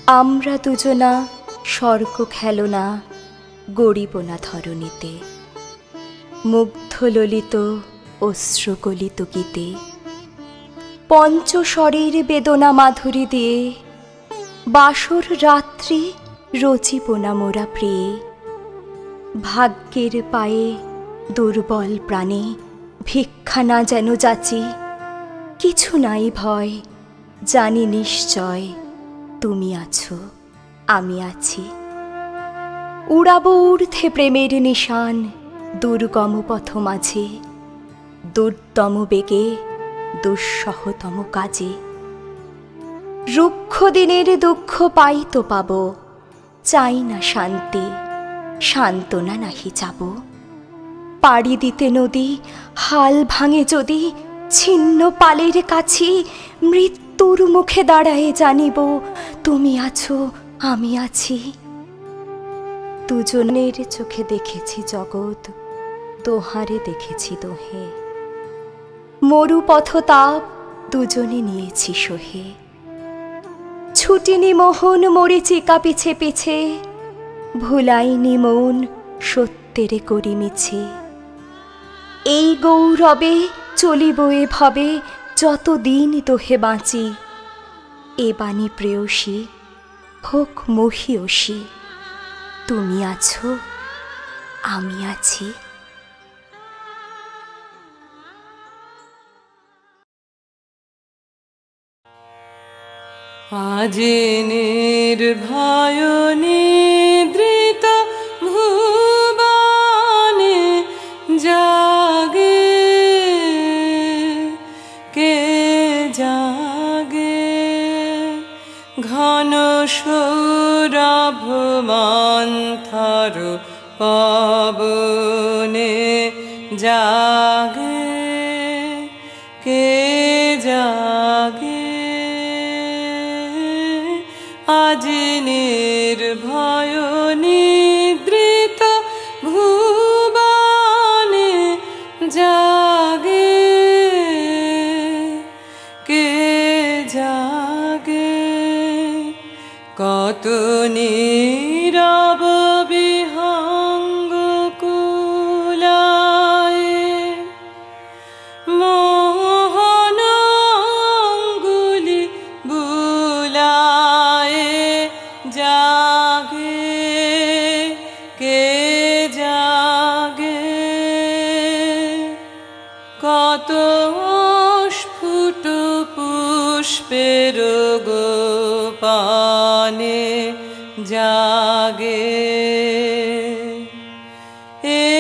আমরা দুজনা স্বর্গ খেলনা গড়িব না ধরণীতে, মুগ্ধ ললিত অশ্রুকলিত গীতে, পঞ্চস্বরের বেদনা মাধুরী দিয়ে বাসর রাত্রি রচিব না মোরা প্রিয়ে। ভাগ্যের পায়ে দুর্বল প্রাণে ভিক্ষা না যেন যাচি, কিছু নাই ভয়, জানি নিশ্চয় তুমি আছো আমি আছি। উড়াবো ঊর্ধ্বে প্রেমের নিশান দুর্গম পথ মাঝে, দুর্দম বেগে দুঃসহতম কাজে। রুক্ষ দিনের দুঃখ পাই তো পাব, চাই না শান্তি, সান্ত্বনা নাহি যাব। পাড়ি দিতে নদী হাল ভাঙে যদি, ছিন্ন পালের কাছি মৃত্যুর মুখে দাঁড়ায়ে জানিব তুমি আছো আমি আছি। দুজনের চোখে দেখেছি জগৎ, দোহারে দেখেছি দোহে, মরু পথতাপ দুজনে নিয়েছি সহে। ছুটিনি মোহন মরিচিকা পিছে পিছে, ভুলাইনি মন সত্যের করি মিছে। এই গৌরবে চলিব এভাবে যতদিন দোহে বাঁচি, এ বাণী প্রেয়সী হোক মহিয়সী, তুমি আছো আমি আছি। আজি নির্ভয় নিদ্রিত ভুবনে জাগে কে জাগে, ঘন সৌরভ মন্থর পবনে জাগে কে জাগে। আজি নির্ভয় নিদ্রিত ভুবনে জাগে কে জাগে, কত নীরব বিহঙ্গ কুলায়ে মোহন অঙ্গুলি বুলায়ে জাগে কে জাগে। কত স্ফুট পুষ্পের গোপানে জাগে, এ